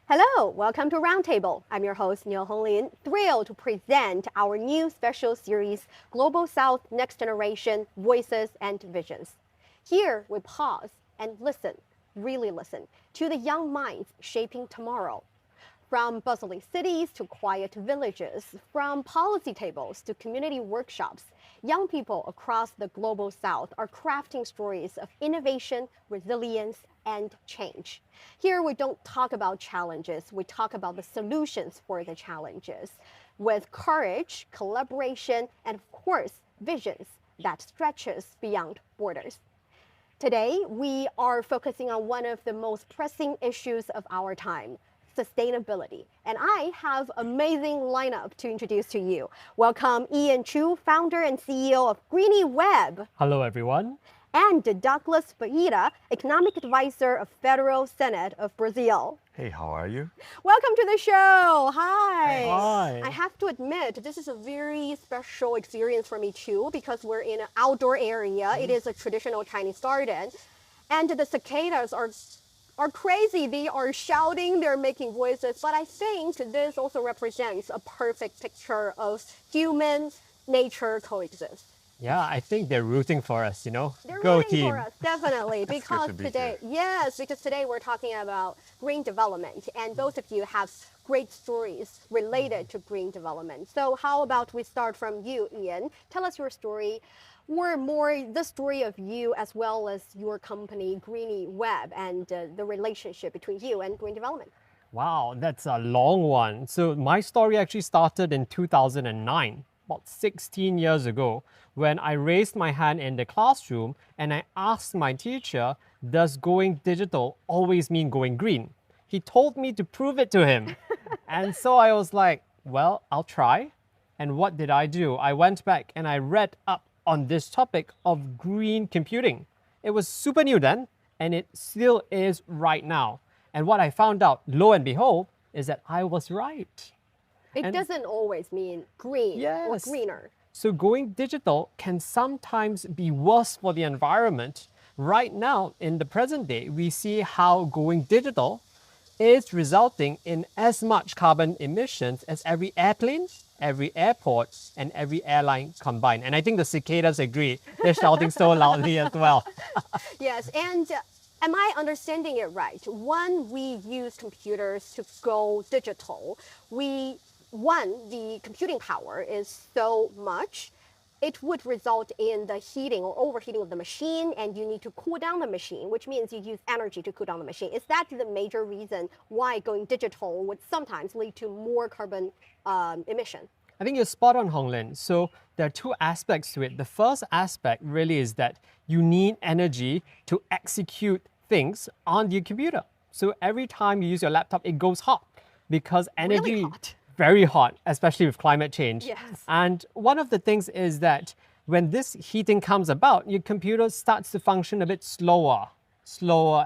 Hello, welcome to Roundtable. I'm your host, Neil Honglin, thrilled to present our new special series, Global South Next Generation Voices and Visions. Here we pause and listen, really listen, to the young minds shaping tomorrow. From bustling cities to quiet villages, from policy tables to community workshops, young people across the global south are crafting stories of innovation, resilience, and change. Here we don't talk about challenges, we talk about the solutions for the challenges with courage, collaboration, and of course, visions that stretches beyond borders. Today, we are focusing on one of the most pressing issues of our time, sustainability. And I have an amazing lineup to introduce to you. Welcome Ian Chu, founder and CEO of Greenie Web, Hello, everyone. and Douglas Ferreira, economic advisor of Federal Senate of Brazil. Hey, how are you? Welcome to the show. Hi. Hi. I have to admit, this is a very special experience for me too, because we're in an outdoor area. It is a traditional Chinese garden. And the cicadas are crazy. They are shouting, they're making voices. But I think this also represents a perfect picture of human nature coexist. Yeah, I think they're rooting for us, They're Go rooting team. for us, definitely, because to be today, here. yes, because today we're talking about green development, and both of you have great stories related to green development. So how about we start from you, Ian? Tell us your story, or more the story of you as well as your company, Greenie Web, and the relationship between you and green development. Wow, that's a long one. So my story actually started in 2009, about 16 years ago, when I raised my hand in the classroom and I asked my teacher, does going digital always mean going green? He told me to prove it to him. And so I was like, well, I'll try. And what did I do? I went back and I read up on this topic of green computing. It was super new then, and it still is right now. And what I found out, lo and behold, is that I was right. It And- doesn't always mean green or Yes. greener. So going digital can sometimes be worse for the environment. Right now, in the present day, we see how going digital is resulting in as much carbon emissions as every airplane, every airport, and every airline combined. And I think the cicadas agree. They're shouting so loudly as well. Yes, and am I understanding it right? When we use computers to go digital, the computing power is so much, it would result in the heating or overheating of the machine, and you need to cool down the machine, which means you use energy to cool down the machine. Is that the major reason why going digital would sometimes lead to more carbon emission? I think you're spot on, Honglin. So there are two aspects to it. The first aspect really is that you need energy to execute things on your computer. So every time you use your laptop, it goes hot because energy Really hot. very hot, especially with climate change. Yes. And one of the things is that when this heating comes about, your computer starts to function a bit slower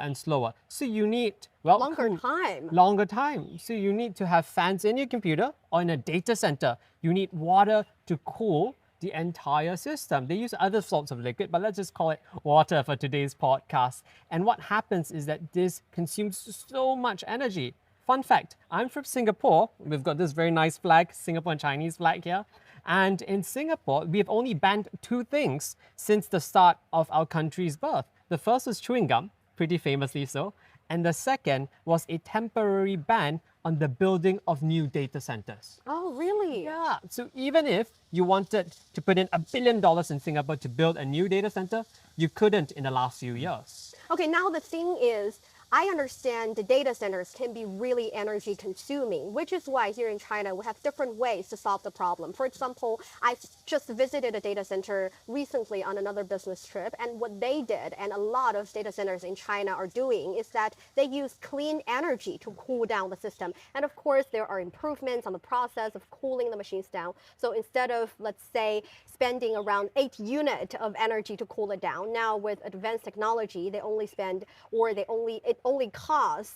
and slower. So you need Longer time. longer time. So you need to have fans in your computer or in a data center. You need water to cool the entire system. They use other sorts of liquid, but let's just call it water for today's podcast. And what happens is that this consumes so much energy. Fun fact, I'm from Singapore. We've got this very nice flag, Singapore and Chinese flag here. And in Singapore, we have only banned two things since the start of our country's birth. The first was chewing gum, pretty famously so. And the second was a temporary ban on the building of new data centers. Oh, really? Yeah, so even if you wanted to put in $1 billion in Singapore to build a new data center, you couldn't in the last few years. Okay, now the thing is, I understand the data centers can be really energy consuming, which is why here in China we have different ways to solve the problem. For example, I just visited a data center recently on another business trip, and what they did, and a lot of data centers in China are doing, is that they use clean energy to cool down the system. And of course, there are improvements on the process of cooling the machines down. So instead of, let's say, spending around 8 units of energy to cool it down, now with advanced technology, they only spend, or it only costs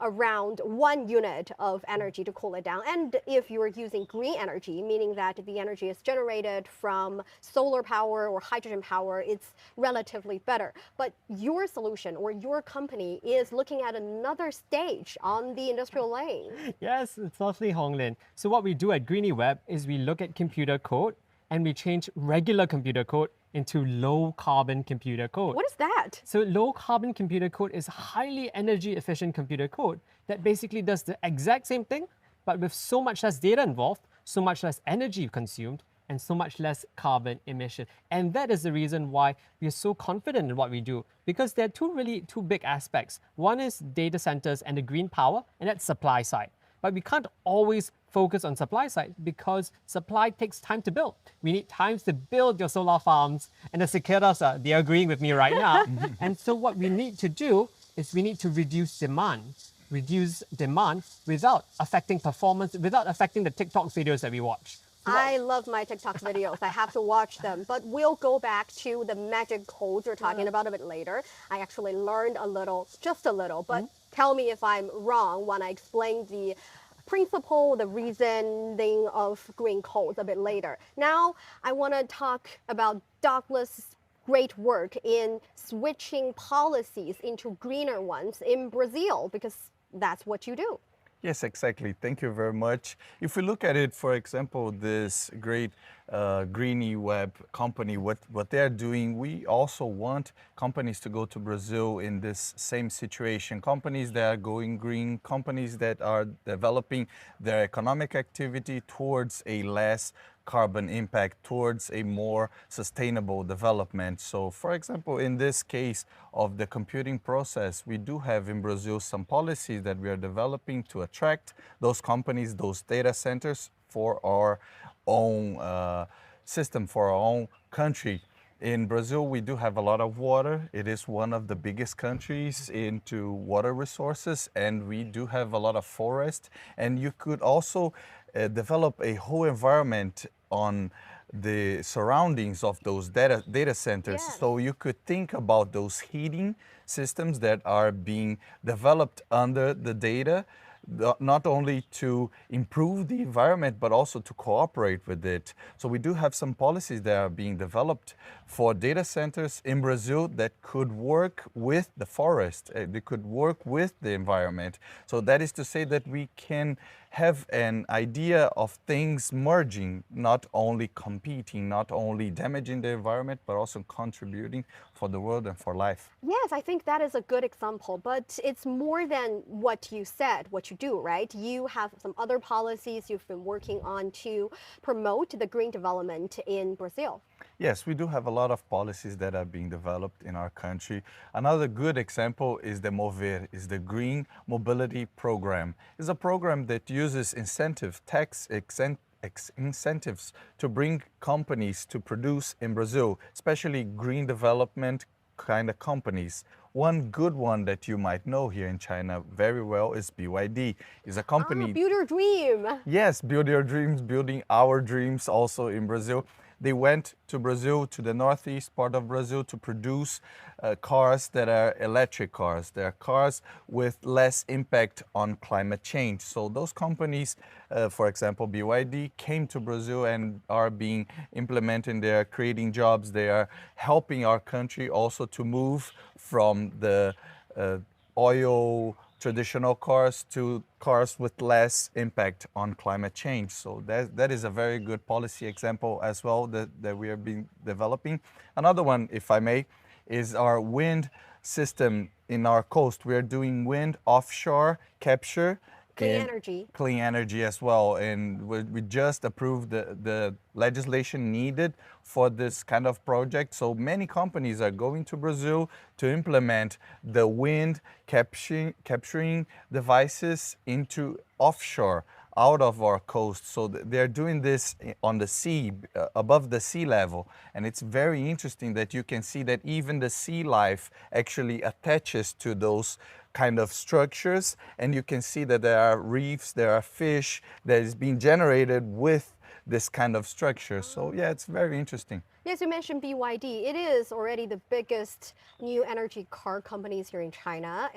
around 1 unit of energy to cool it down. And if you're using green energy, meaning that the energy is generated from solar power or hydrogen power, it's relatively better. But your solution or your company is looking at another stage on the industrial lane. Yes, it's lovely, Honglin. So what we do at Greenie Web is we look at computer code and we change regular computer code into low carbon computer code. What is that? So low carbon computer code is highly energy efficient computer code that basically does the exact same thing, but with so much less data involved, so much less energy consumed, and so much less carbon emission. And that is the reason why we are so confident in what we do, because there are two big aspects. One is data centers and the green power, and that's supply side. But we can't always focus on supply side because supply takes time to build. We need time to build your solar farms, and the cicadas they're agreeing with me right now. And so what we need to do is we need to reduce demand without affecting performance, without affecting the TikTok videos that we watch. I love my TikTok videos. I have to watch them. But we'll go back to the magic codes we're talking about a bit later. I actually learned a little, just a little, but tell me if I'm wrong when I explain the principle, the reasoning of green codes a bit later. Now, I want to talk about Douglas' great work in switching policies into greener ones in Brazil, because that's what you do. Yes, exactly. Thank you very much. If we look at it, for example, this great Greenie Web company, what they're doing, we also want companies to go to Brazil in this same situation. Companies that are going green, companies that are developing their economic activity towards a less carbon impact, towards a more sustainable development. So for example, in this case of the computing process, we do have in Brazil some policies that we are developing to attract those companies, those data centers for our own system, for our own country. In Brazil, we do have a lot of water. It is one of the biggest countries into water resources, and we do have a lot of forest. And you could also develop a whole environment on the surroundings of those data centers. Yes. So you could think about those heating systems that are being developed under the data, not only to improve the environment, but also to cooperate with it. So we do have some policies that are being developed for data centers in Brazil that could work with the forest, they could work with the environment. So that is to say that we can have an idea of things merging, not only competing, not only damaging the environment, but also contributing for the world and for life. Yes, I think that is a good example, but it's more than what you said, what you do, right? You have some other policies you've been working on to promote the green development in Brazil. Yes, we do have a lot of policies that are being developed in our country. Another good example is the Mover, is the Green Mobility Program. It's a program that uses tax incentives to bring companies to produce in Brazil, especially green development kind of companies. One good one that you might know here in China very well is BYD. It's a company. Build your dream. Yes, build your dreams, building our dreams also in Brazil. They went to Brazil, to the northeast part of Brazil, to produce cars that are electric cars. They are cars with less impact on climate change. So those companies, for example, BYD, came to Brazil and are being implemented. They are creating jobs. They are helping our country also to move from the oil traditional cars to cars with less impact on climate change. So that is a very good policy example as well that we are developing. Another one, if I may, is our wind system in our coast. We are doing wind offshore capture. Clean energy as well. And we just approved the legislation needed for this kind of project. So many companies are going to Brazil to implement the wind capturing devices into offshore, out of our coast. So they're doing this on the sea, above the sea level. And it's very interesting that you can see that even the sea life actually attaches to those kind of structures, and you can see that there are reefs, there are fish that is being generated with this kind of structure. So yeah, it's very interesting. Yes, you mentioned BYD. It is already the biggest new energy car companies here in China.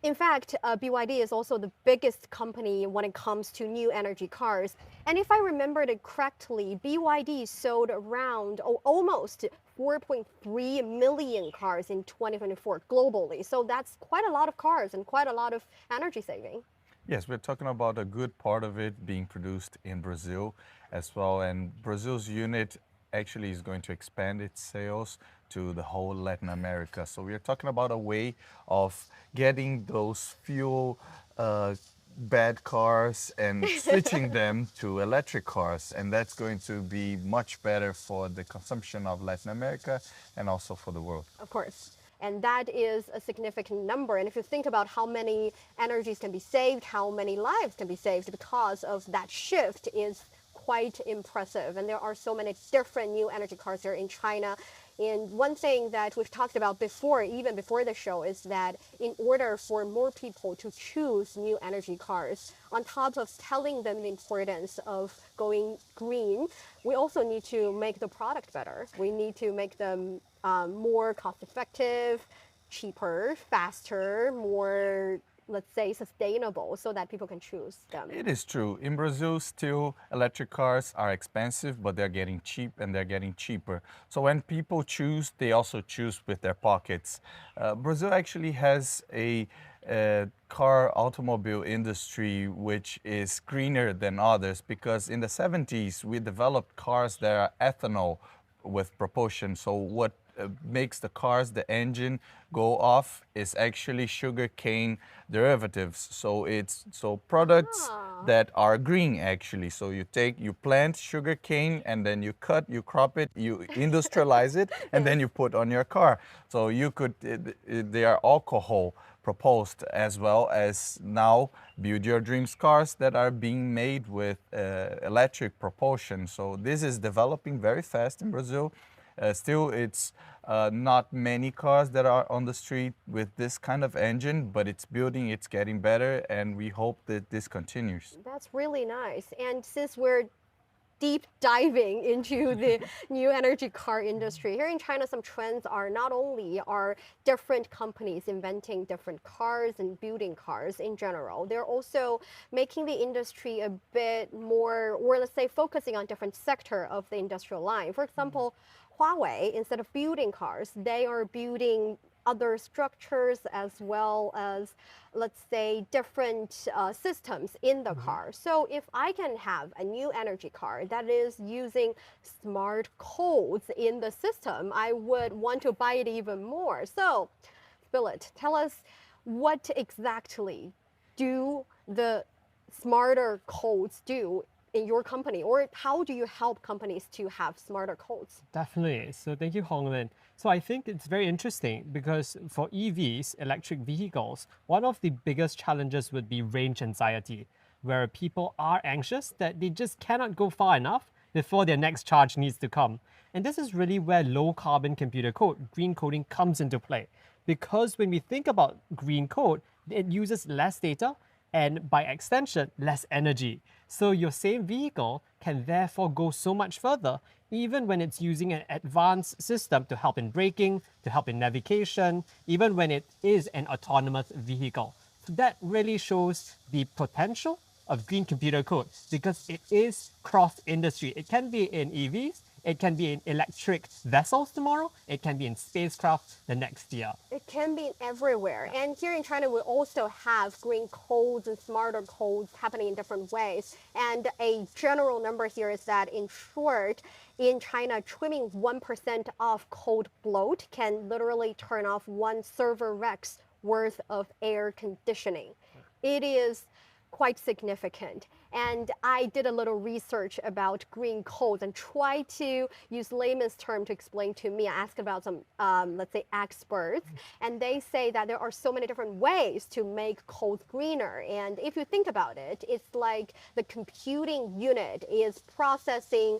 In fact, BYD is also the biggest company when it comes to new energy cars. And if I remembered it correctly, BYD sold around almost 4.3 million cars in 2024 globally. So that's quite a lot of cars and quite a lot of energy saving. Yes, we're talking about a good part of it being produced in Brazil as well. And Brazil's unit actually is going to expand its sales to the whole Latin America. So we are talking about a way of getting those fuel bad cars and switching them to electric cars. And that's going to be much better for the consumption of Latin America and also for the world. Of course. And that is a significant number. And if you think about how many energies can be saved, how many lives can be saved because of that shift is quite impressive. And there are so many different new energy cars here in China. And one thing that we've talked about before, even before the show, is that in order for more people to choose new energy cars, on top of telling them the importance of going green, we also need to make the product better. We need to make them more cost effective, cheaper, faster, more, let's say, sustainable so that people can choose them. It is true. In Brazil, still electric cars are expensive, but they're getting cheap and they're getting cheaper. So when people choose, they also choose with their pockets. Brazil actually has a car automobile industry which is greener than others because in the 70s we developed cars that are ethanol with propulsion. So what makes the cars, the engine go off is actually sugarcane derivatives. So it's products that are green actually. So you plant sugarcane and then you cut, you crop it, you industrialize it, and then you put on your car. So you could, they are alcohol proposed as well as now Build Your Dreams cars that are being made with electric propulsion. So this is developing very fast in Brazil. Still, it's not many cars that are on the street with this kind of engine, but it's building, it's getting better, and we hope that this continues. That's really nice. And since we're deep diving into the new energy car industry. Here in China, some trends are not only are different companies inventing different cars and building cars in general, they're also making the industry a bit more, or let's say focusing on different sector of the industrial line. For example, Huawei, instead of building cars, they are building other structures as well as, let's say, different systems in the car. So if I can have a new energy car that is using smart codes in the system, I would want to buy it even more. So, Billet, tell us what exactly do the smarter codes do in your company, or how do you help companies to have smarter codes? Definitely. So thank you, Honglin. So I think it's very interesting because for EVs, electric vehicles, one of the biggest challenges would be range anxiety, where people are anxious that they just cannot go far enough before their next charge needs to come. And this is really where low carbon computer code, green coding, comes into play. Because when we think about green code, it uses less data and by extension, less energy. So your same vehicle can therefore go so much further, even when it's using an advanced system to help in braking, to help in navigation, even when it is an autonomous vehicle. So that really shows the potential of green computer code because it is cross-industry. It can be in EVs, it can be in electric vessels tomorrow, it can be in spacecraft the next year. It can be everywhere. And here in China, we also have green codes and smarter codes happening in different ways. And a general number here is that, in short, in China, trimming 1% of code bloat can literally turn off one server rack's worth of air conditioning. It is quite significant. And I did a little research about green codes and tried to use layman's term to explain to me. I asked about some, let's say, experts, and they say that there are so many different ways to make codes greener. And if you think about it, it's like the computing unit is processing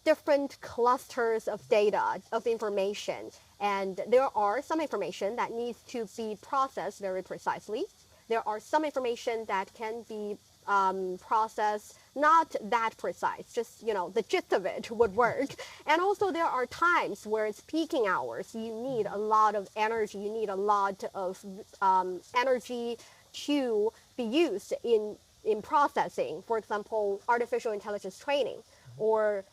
different clusters of data, of information. And there are some information that needs to be processed very precisely. There are some information that can be process, not that precise, just, the gist of it would work. And also there are times where it's peaking hours. You need a lot of energy. You need a lot of energy to be used in processing, for example, artificial intelligence training or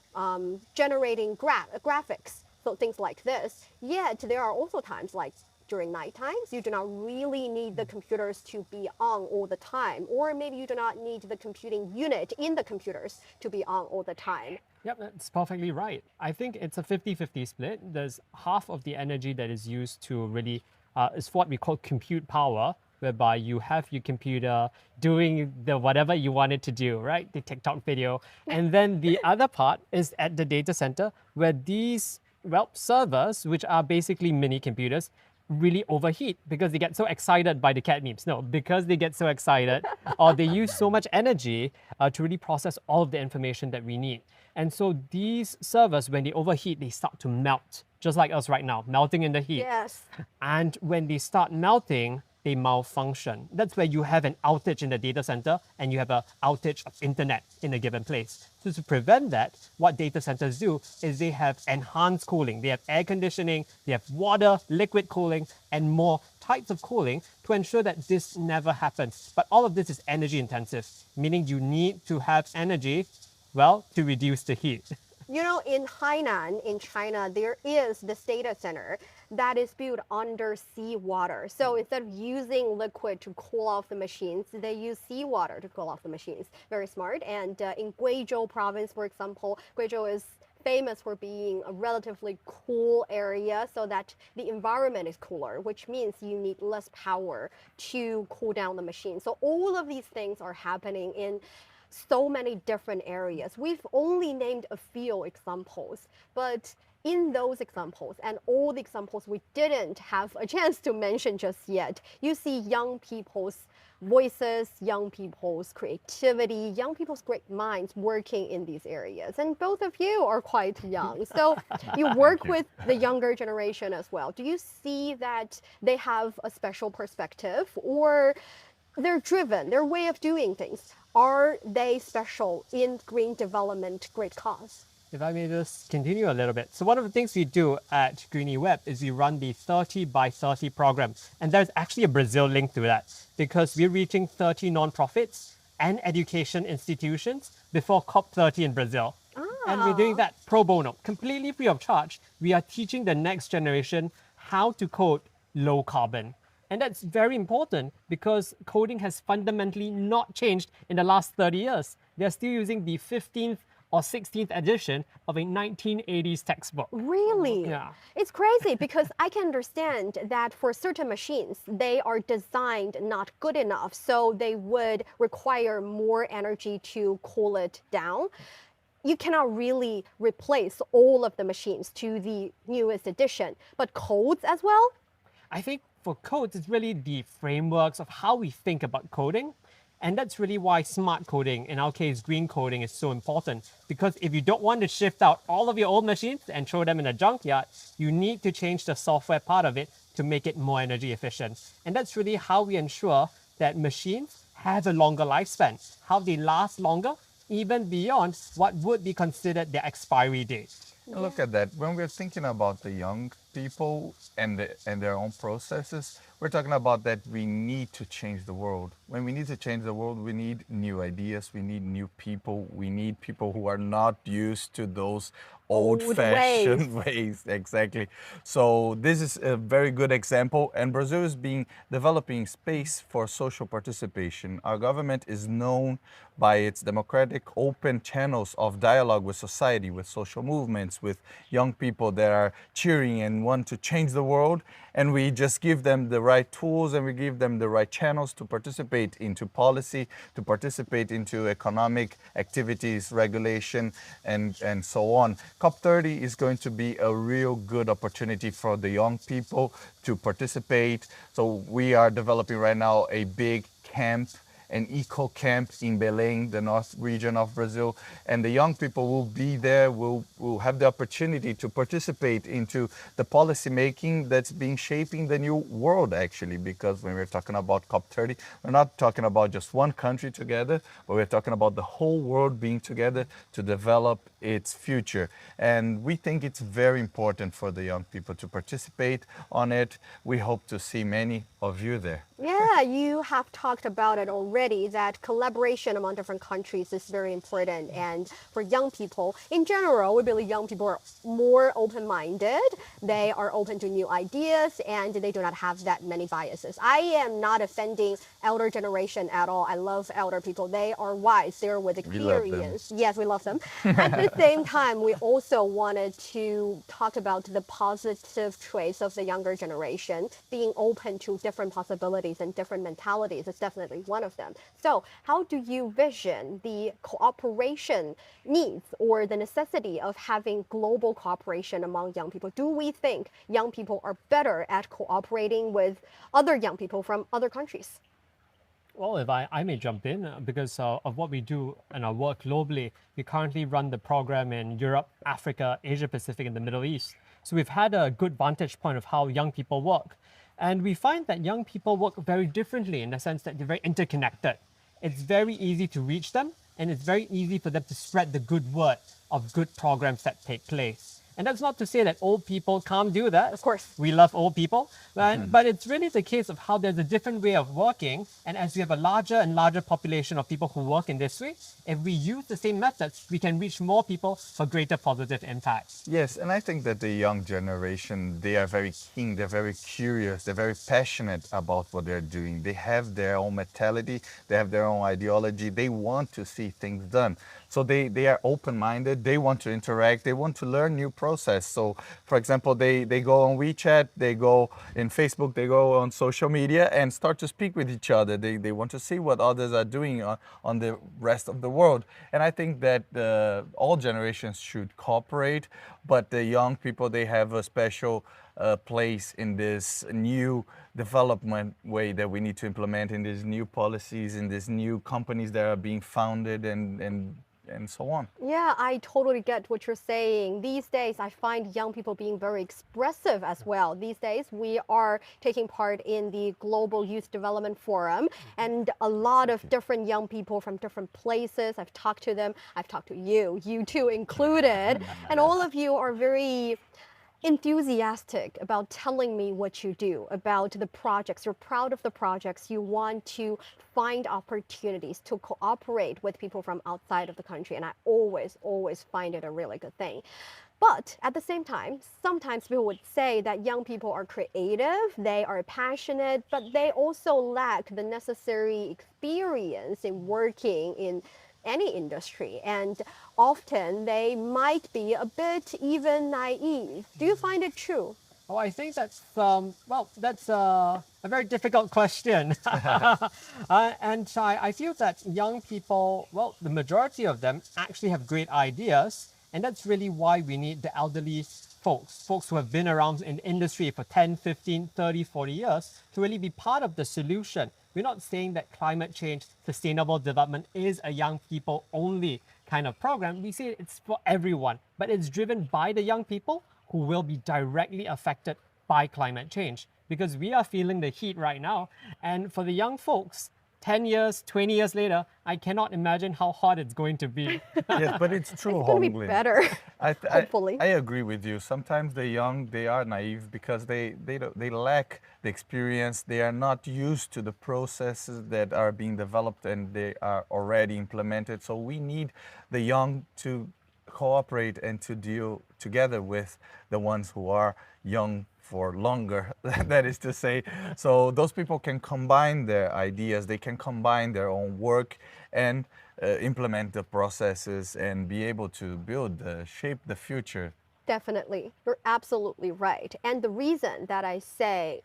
generating graphics, so things like this. Yet there are also times like during night times, you do not really need the computers to be on all the time, or maybe you do not need the computing unit in the computers to be on all the time. Yep, that's perfectly right. I think it's a 50-50 split. There's half of the energy that is used to really, is what we call compute power, whereby you have your computer doing the whatever you want it to do, right? The TikTok video. And then the other part is at the data center, where these, well, servers, which are basically mini computers, really overheat because they get so excited by the cat memes. No, because they get so excited or they use so much energy to really process all of the information that we need. And so these servers, when they overheat, they start to melt, just like us right now, melting in the heat. Yes. And when they start melting, they malfunction. That's where you have an outage in the data center and you have an outage of internet in a given place. So to prevent that, what data centers do is they have enhanced cooling. They have air conditioning, they have water, liquid cooling, and more types of cooling to ensure that this never happens. But all of this is energy intensive, meaning you need to have energy, well, to reduce the heat. In Hainan, in China, there is this data center that is built under seawater. So instead of using liquid to cool off the machines, they use seawater to cool off the machines. Very smart. And in Guizhou province, for example, Guizhou is famous for being a relatively cool area so that the environment is cooler, which means you need less power to cool down the machine. So all of these things are happening in so many different areas. We've only named a few examples, but in those examples and all the examples we didn't have a chance to mention just yet, you see young people's voices, young people's creativity, young people's great minds working in these areas. And both of you are quite young. So you work with the younger generation as well. Do you see that they have a special perspective, or they're driven, their way of doing things? Are they special in green development, great cause? If I may just continue a little bit. So one of the things we do at Greenie Web is we run the 30 by 30 program. And there's actually a Brazil link to that because we're reaching 30 nonprofits and education institutions before COP30 in Brazil. And we're doing that pro bono, completely free of charge. We are teaching the next generation how to code low carbon. And that's very important because coding has fundamentally not changed in the last 30 years. They're still using the 15th or 16th edition of a 1980s textbook. Really? Yeah. It's crazy because I can understand that for certain machines, they are designed not good enough, so they would require more energy to cool it down. You cannot really replace all of the machines to the newest edition, but codes as well? I think for codes, it's really the frameworks of how we think about coding. And that's really why smart coding, in our case, green coding, is so important. Because if you don't want to shift out all of your old machines and throw them in a junkyard, you need to change the software part of it to make it more energy efficient. And that's really how we ensure that machines have a longer lifespan, how they last longer, even beyond what would be considered their expiry date. Look at that. When we're thinking about the young people and their own processes, we're talking about that we need to change the world. When we need to change the world, we need new ideas, we need new people, we need people who are not used to those old-fashioned ways. Exactly. So this is a very good example, and Brazil is developing space for social participation. Our government is known by its democratic, open channels of dialogue with society, with social movements, with young people that are cheering and want to change the world. And we just give them the right tools and we give them the right channels to participate into policy, to participate into economic activities, regulation, and so on. COP30 is going to be a real good opportunity for the young people to participate. So we are developing right now a big camp an eco camp in Belém, the north region of Brazil. And the young people will be there, will have the opportunity to participate into the policy making that's being shaping the new world, actually, because when we're talking about COP30, we're not talking about just one country together, but we're talking about the whole world being together to develop its future. And we think it's very important for the young people to participate on it. We hope to see many of you there. Yeah, you have talked about it already that collaboration among different countries is very important. And for young people, in general, we believe young people are more open minded. They are open to new ideas and they do not have that many biases. I am not offending elder generation at all. I love elder people. They are wise, they're with We love them. experience. Yes, we love them. At the same time, we also wanted to talk about the positive traits of the younger generation, being open to different possibilities and different mentalities is definitely one of them. So how do you vision the cooperation needs or the necessity of having global cooperation among young people? Do we think young people are better at cooperating with other young people from other countries? Well, if I may jump in, because of what we do in our work globally, we currently run the program in Europe, Africa, Asia Pacific, and the Middle East. So we've had a good vantage point of how young people work. And we find that young people work very differently in the sense that they're very interconnected. It's very easy to reach them, and it's very easy for them to spread the good word of good programs that take place. And that's not to say that old people can't do that. Of course. We love old people. But it's really the case of how there's a different way of working. And as we have a larger and larger population of people who work in this way, if we use the same methods, we can reach more people for greater positive impact. Yes, and I think that the young generation, they are very keen, they're very curious, they're very passionate about what they're doing. They have their own mentality, they have their own ideology, they want to see things done. So they are open-minded, they want to interact, they want to learn new process. So for example, they go on WeChat, they go in Facebook, they go on social media and start to speak with each other. They want to see what others are doing on the rest of the world. And I think that all generations should cooperate, but the young people, they have a special place in this new development way that we need to implement, in these new policies, in these new companies that are being founded and so on. Yeah, I totally get what you're saying. These days, I find young people being very expressive as well. These days, we are taking part in the Global Youth Development Forum, and a lot of different young people from different places. I've talked to them. I've talked to you too included, and all of you are very enthusiastic about telling me what you do, about the projects. You're proud of the projects. You want to find opportunities to cooperate with people from outside of the country. And I always find it a really good thing. But at the same time, sometimes people would say that young people are creative, they are passionate, but they also lack the necessary experience in working in any industry, and often they might be a bit even naive. Do you find it true? Oh, I think that's that's a very difficult question, and I feel that young people, well, the majority of them actually have great ideas, and that's really why we need the elderly folks who have been around in the industry for 10, 15, 30, 40 years to really be part of the solution. We're not saying that climate change, sustainable development is a young people only kind of program. We say it's for everyone, but it's driven by the young people who will be directly affected by climate change, because we are feeling the heat right now. And for the young folks, 10 years, 20 years later, I cannot imagine how hot it's going to be. Yes, but it's true, It's going to be Honglin. better, hopefully. I agree with you. Sometimes the young, they are naive because they lack the experience. They are not used to the processes that are being developed and they are already implemented. So we need the young to cooperate and to deal together with the ones who are young for longer, that is to say. So those people can combine their ideas, they can combine their own work and implement the processes and be able to build, shape the future Definitely. You're absolutely right. And the reason that I said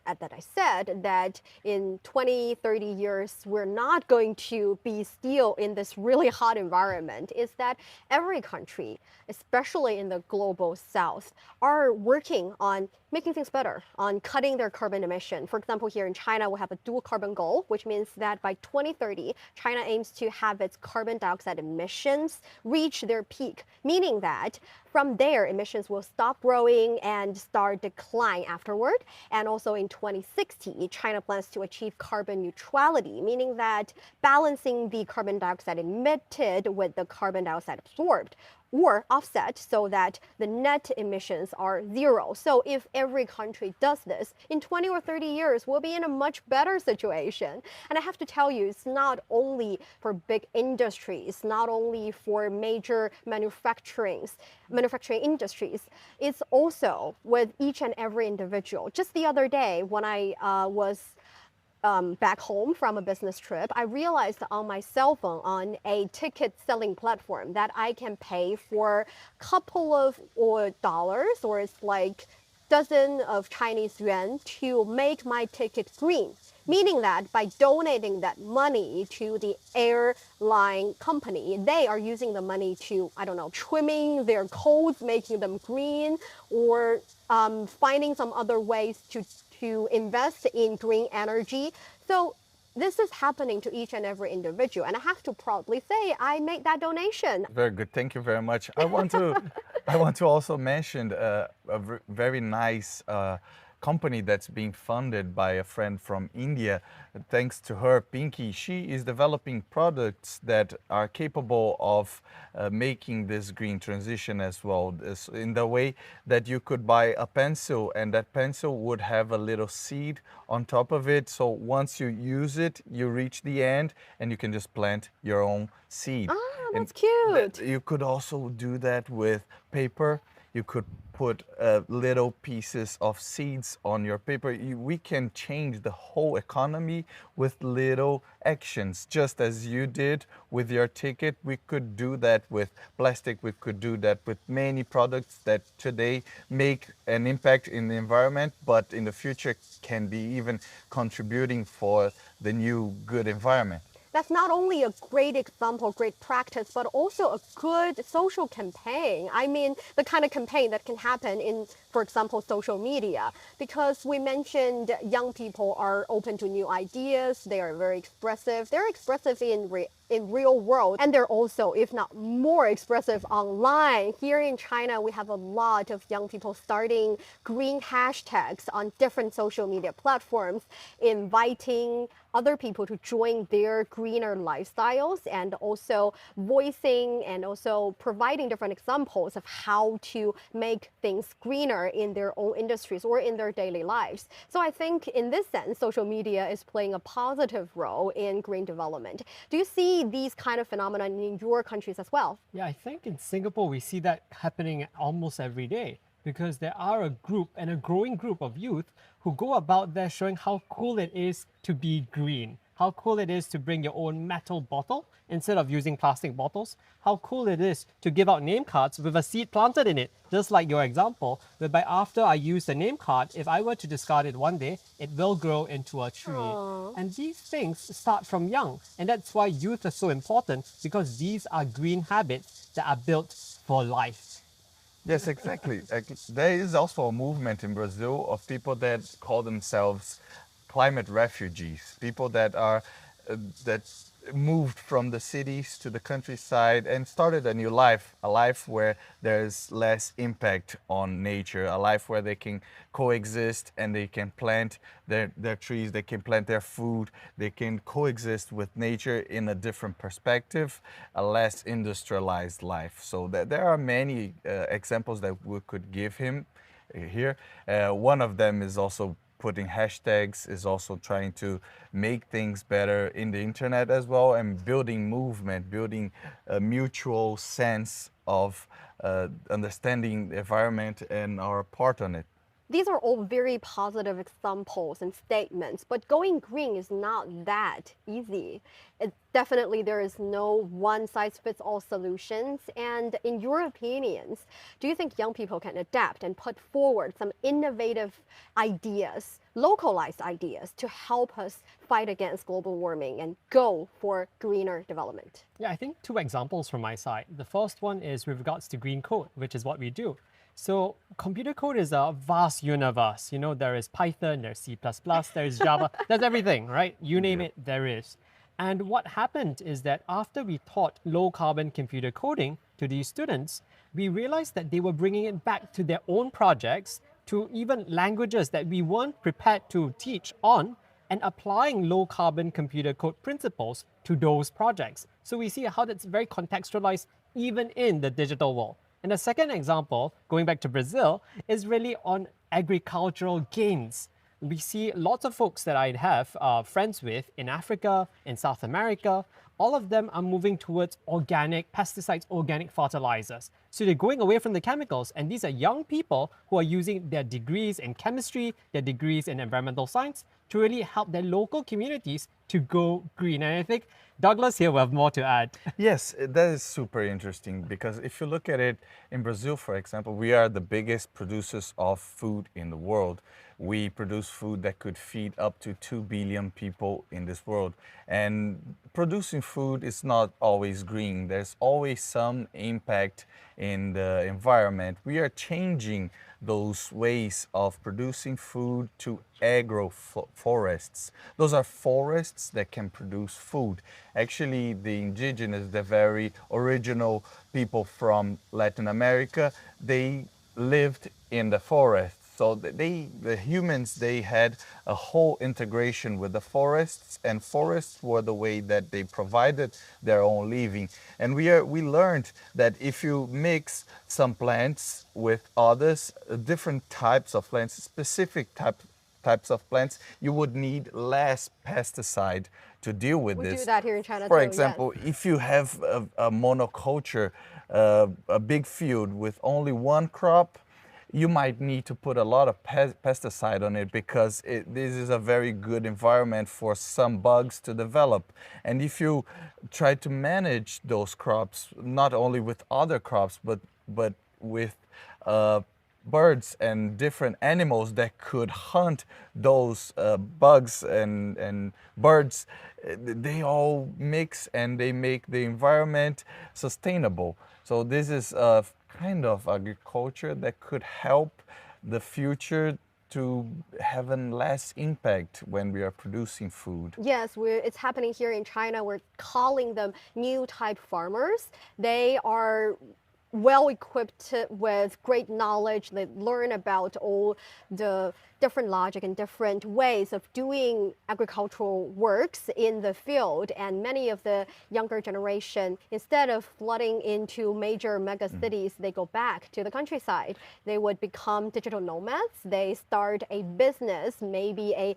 that in 20, 30 years we're not going to be still in this really hot environment is that every country, especially in the global south, are working on making things better, on cutting their carbon emission. For example, here in China, we have a dual carbon goal, which means that by 2030, China aims to have its carbon dioxide emissions reach their peak, meaning that from there, emissions will stop growing and start decline afterward. And also in 2060, China plans to achieve carbon neutrality, meaning that balancing the carbon dioxide emitted with the carbon dioxide absorbed or offset so that the net emissions are zero. So if every country does this, in 20 or 30 years, we'll be in a much better situation. And I have to tell you, it's not only for big industries, not only for major manufacturing industries, it's also with each and every individual. Just the other day, when I was back home from a business trip, I realized on my cell phone on a ticket selling platform that I can pay for a couple of dollars, or it's like dozen of Chinese yuan to make my ticket green. Meaning that by donating that money to the airline company, they are using the money to, I don't know, trimming their codes, making them green, or finding some other ways to invest in green energy. So this is happening to each and every individual. And I have to proudly say I made that donation. Very good. Thank you very much. I want to also mention very nice company that's being funded by a friend from India. Thanks to her, Pinky, she is developing products that are capable of making this green transition as well. In the way that you could buy a pencil and that pencil would have a little seed on top of it. So once you use it, you reach the end and you can just plant your own seed. Ah, that's cute. You could also do that with paper. You could put little pieces of seeds on your paper. We can change the whole economy with little actions, just as you did with your ticket. We could do that with plastic. We could do that with many products that today make an impact in the environment, but in the future can be even contributing for the new good environment. That's not only a great example, great practice, but also a good social campaign. I mean, the kind of campaign that can happen in, for example, social media. Because we mentioned young people are open to new ideas, they are very expressive. They're expressive in real world, and they're also, if not more, expressive online. Here in China, we have a lot of young people starting green hashtags on different social media platforms, inviting other people to join their greener lifestyles, and also voicing and also providing different examples of how to make things greener in their own industries or in their daily lives. So I think in this sense, social media is playing a positive role in green development. Do you see these kind of phenomena in your countries as well? Yeah, I think in Singapore we see that happening almost every day because there are a group and a growing group of youth who go about there showing how cool it is to be green, how cool it is to bring your own metal bottle instead of using plastic bottles, how cool it is to give out name cards with a seed planted in it, just like your example, whereby after I use the name card, if I were to discard it one day, it will grow into a tree. Aww. And these things start from young, and that's why youth are so important, because these are green habits that are built for life. Yes, exactly. There is also a movement in Brazil of people that call themselves climate refugees, people that are that moved from the cities to the countryside and started a new life, a life where there's less impact on nature, a life where they can coexist and they can plant their trees, they can plant their food, they can coexist with nature in a different perspective, a less industrialized life. So there are many examples that we could give him here. One of them is also putting hashtags, is also trying to make things better in the internet as well, and building movement, building a mutual sense of understanding the environment and our part on it. These are all very positive examples and statements, but going green is not that easy. Definitely, there is no one size fits all solutions. And in your opinions, do you think young people can adapt and put forward some innovative ideas, localized ideas to help us fight against global warming and go for greener development? Yeah, I think two examples from my side. The first one is with regards to green code, which is what we do. So computer code is a vast universe. You know, there is Python, there's C++, there's Java, there's everything, right? You name it, there is. And what happened is that after we taught low carbon computer coding to these students, we realized that they were bringing it back to their own projects, to even languages that we weren't prepared to teach on, and applying low carbon computer code principles to those projects. So we see how that's very contextualized even in the digital world. And the second example, going back to Brazil, is really on agricultural gains. We see lots of folks that I have friends with in Africa, in South America, all of them are moving towards organic pesticides, organic fertilizers. So they're going away from the chemicals, and these are young people who are using their degrees in chemistry, their degrees in environmental science to really help their local communities to go green. And I think Douglas here will have more to add. Yes, that is super interesting because if you look at it in Brazil, for example, we are the biggest producers of food in the world. We produce food that could feed up to 2 billion people in this world. And producing food is not always green. There's always some impact in the environment. We are changing those ways of producing food to agroforests. Those are forests that can produce food. Actually, the indigenous, the very original people from Latin America, they lived in the forest. So the humans, they had a whole integration with the forests, and forests were the way that they provided their own living. And we learned that if you mix some plants with others, different types of plants, specific types of plants, you would need less pesticide to deal with We this. do that here in China For too, example, yes. if you have a monoculture, a big field with only one crop, you might need to put a lot of pesticide on it because this is a very good environment for some bugs to develop. And if you try to manage those crops, not only with other crops, but with birds and different animals that could hunt those bugs and birds, they all mix and they make the environment sustainable. So this is a kind of agriculture that could help the future to have a less impact when we are producing food. Yes, it's happening here in China. We're calling them new type farmers. They are well equipped with great knowledge. They learn about all the different logic and different ways of doing agricultural works in the field. And many of the younger generation, instead of flooding into major mega cities, they go back to the countryside. They would become digital nomads. They start a business, maybe a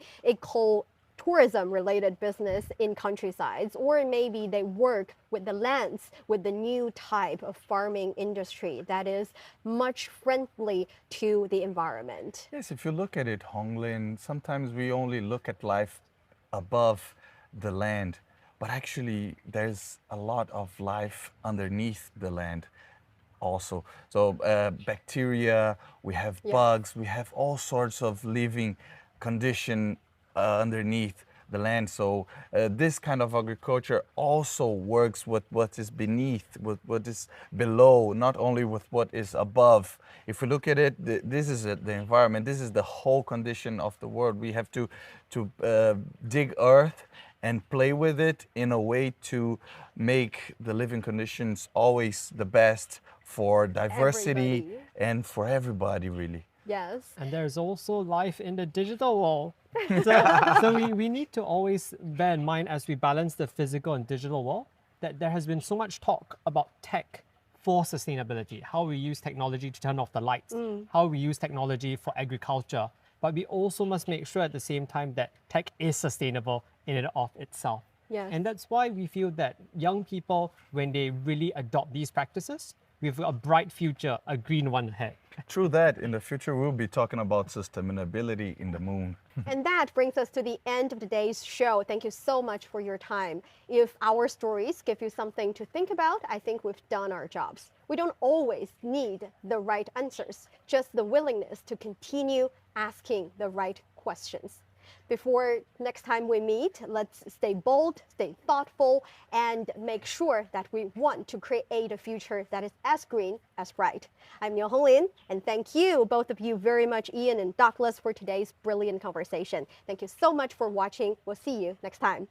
tourism related business in countrysides, or maybe they work with the lands with the new type of farming industry that is much friendly to the environment. Yes, if you look at it, Honglin, sometimes we only look at life above the land, but actually there's a lot of life underneath the land also. So bacteria, we have Yes. bugs, we have all sorts of living condition underneath the land. So this kind of agriculture also works with what is beneath, with what is below, not only with what is above. If we look at it, this is the environment, this is the whole condition of the world. We have to dig earth and play with it in a way to make the living conditions always the best for diversity Everybody. and for everybody, really. Yes. And there's also life in the digital world. So we need to always bear in mind as we balance the physical and digital world that there has been so much talk about tech for sustainability, how we use technology to turn off the lights, how we use technology for agriculture. But we also must make sure at the same time that tech is sustainable in and of itself. Yes. And that's why we feel that young people, when they really adopt these practices, with a bright future, a green one ahead. True that. In the future, we'll be talking about sustainability in the moon. And that brings us to the end of today's show. Thank you so much for your time. If our stories give you something to think about, I think we've done our jobs. We don't always need the right answers, just the willingness to continue asking the right questions. Before next time we meet, let's stay bold, stay thoughtful, and make sure that we want to create a future that is as green as bright. I'm Niu Honglin, and thank you, both of you, very much, Ian and Douglas, for today's brilliant conversation. Thank you so much for watching. We'll see you next time.